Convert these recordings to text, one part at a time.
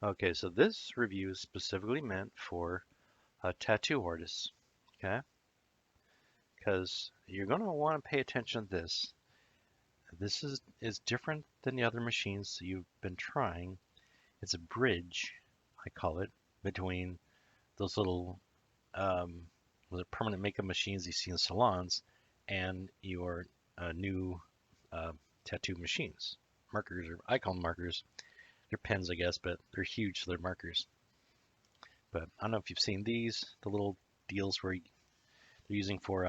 Okay, so this review is specifically meant for tattoo artists, okay? Because you're going to want to pay attention to this. This is different than the other machines that you've been trying. It's a bridge, I call it, between those little was it permanent makeup machines you see in salons and your new uh, tattoo machines. Markers, or I call them markers. They're pens, I guess, but they're huge, so they're markers. But I don't know if you've seen these, the little deals where they're using for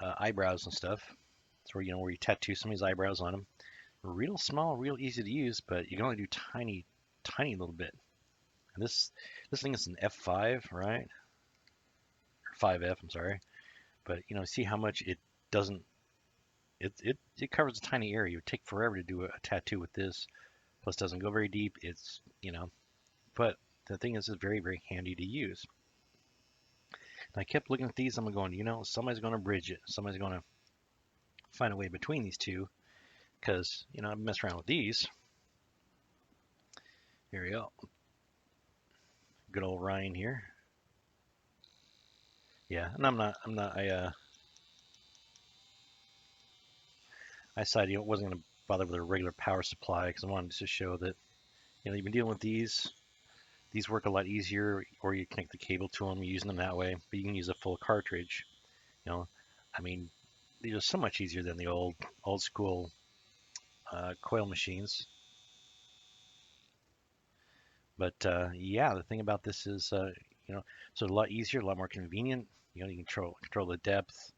eyebrows and stuff. It's where where you tattoo somebody's eyebrows on them. Real small, real easy to use, but you can only do tiny, tiny little bit. And this thing is an F5, right? Or 5F, I'm sorry. But see how much it doesn't. It covers a tiny area. It would take forever to do a tattoo with this. Plus, doesn't go very deep. But the thing is, it's very, very handy to use. And I kept looking at these. I'm going, somebody's going to bridge it. Somebody's going to find a way between these two. Because, I mess around with these. Here we go. Good old RHEIN here. Yeah, and I decided it wasn't going to bother with a regular power supply because I wanted to show that, you've been dealing with these. These work a lot easier, or you connect the cable to them using them that way, but you can use a full cartridge. You know, I mean, these are so much easier than the old school coil machines. But yeah, the thing about this is, so a lot easier, a lot more convenient. You can control the depth,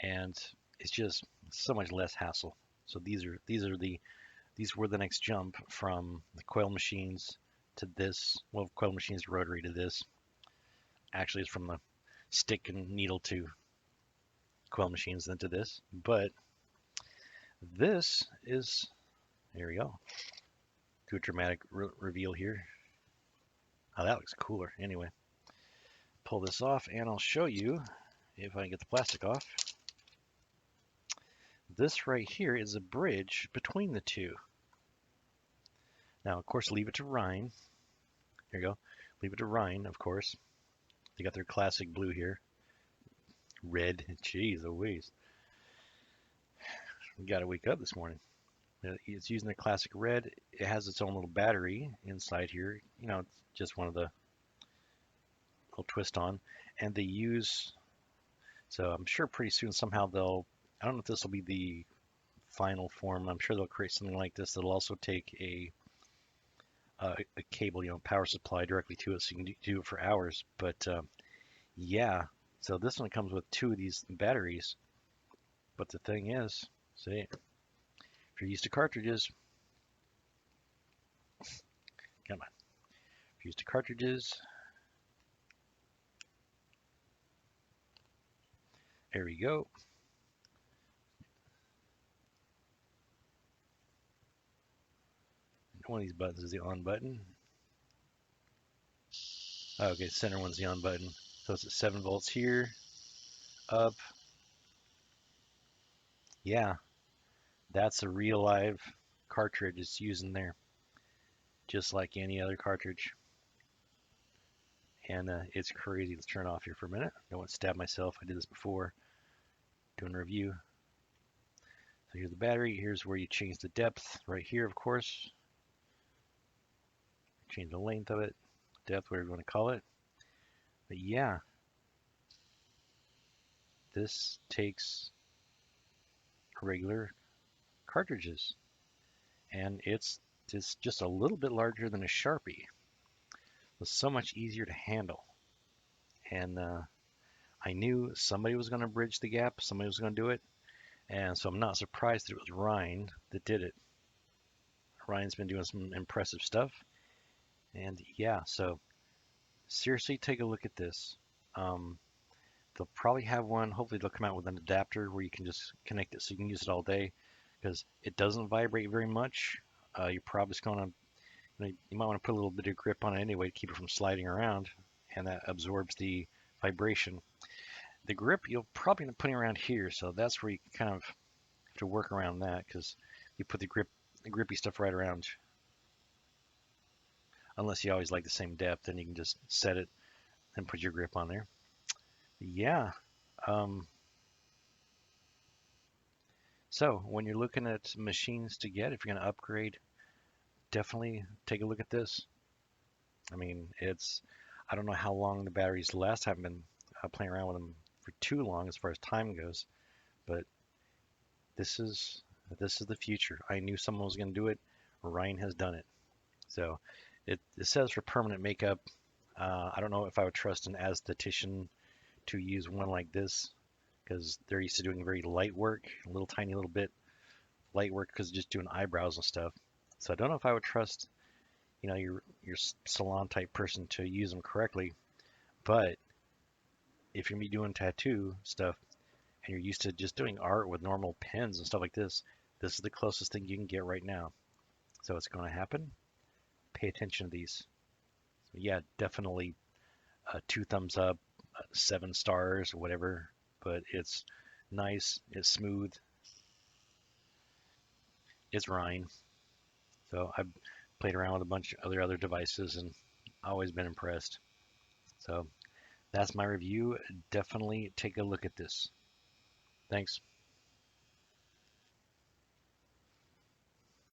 and it's just so much less hassle. So these were the next jump from the coil machines to this. Well, coil machines to rotary to this. Actually, it's from the stick and needle to coil machines then to this. But this is, here we go. Do a dramatic reveal here. Oh, that looks cooler. Anyway, pull this off and I'll show you if I can get the plastic off. This right here is a bridge between the two. Now, of course, leave it to RHEIN. Here you go. Leave it to RHEIN, of course. They got their classic blue here. Red. Jeez Louise. We got to wake up this morning. It's using the classic red. It has its own little battery inside here. It's just one of the little twist on. And they use, so I'm sure pretty soon somehow I don't know if this will be the final form. I'm sure they'll create something like this that'll also take a cable, power supply directly to it so you can do it for hours. But yeah, so this one comes with two of these batteries. But the thing is, see, if you're used to cartridges, come on. If you're used to cartridges, there we go. One of these buttons is the on button. Okay, center one's the on button. So it's at 7 volts here, up. Yeah, that's a real live cartridge it's using there, just like any other cartridge. And it's crazy. Let's turn it off here for a minute. Don't want to stab myself. I did this before doing a review. So here's the battery. Here's where you change the depth right here, of course. Change the length of it, depth, whatever you want to call it. But yeah, this takes regular cartridges, and it's just a little bit larger than a Sharpie. It's so much easier to handle. And I knew somebody was going to bridge the gap, somebody was going to do it, and so I'm not surprised that it was RHEIN that did it. RHEIN's been doing some impressive stuff, and yeah, so seriously take a look at this. They'll probably have one, hopefully they'll come out with an adapter where you can just connect it so you can use it all day, because it doesn't vibrate very much. You're probably just going to, you might want to put a little bit of grip on it anyway to keep it from sliding around, and that absorbs the vibration. The grip you'll probably end up putting around here, so that's where you kind of have to work around that, because you put the grippy stuff right around unless you always like the same depth, then you can just set it and put your grip on there. Yeah. Um, so when you're looking at machines to get, if you're going to upgrade, definitely take a look at this. I mean, I don't know how long the batteries last. I haven't been playing around with them for too long as far as time goes, but this is this is the future. I knew someone was going to do it. RHEIN has done it. So it says for permanent makeup. I don't know if I would trust an aesthetician to use one like this because they're used to doing very light work, a little tiny little bit light work because just doing eyebrows and stuff. So I don't know if I would trust, your salon type person to use them correctly. But if you're gonna be doing tattoo stuff and you're used to just doing art with normal pens and stuff like this is the closest thing you can get right now. So it's going to happen. Pay attention to these. So yeah, definitely 2 thumbs up, 7 stars, whatever. But it's nice, it's smooth, it's RHEIN. So I've played around with a bunch of other devices and always been impressed. So that's my review. Definitely take a look at this. Thanks.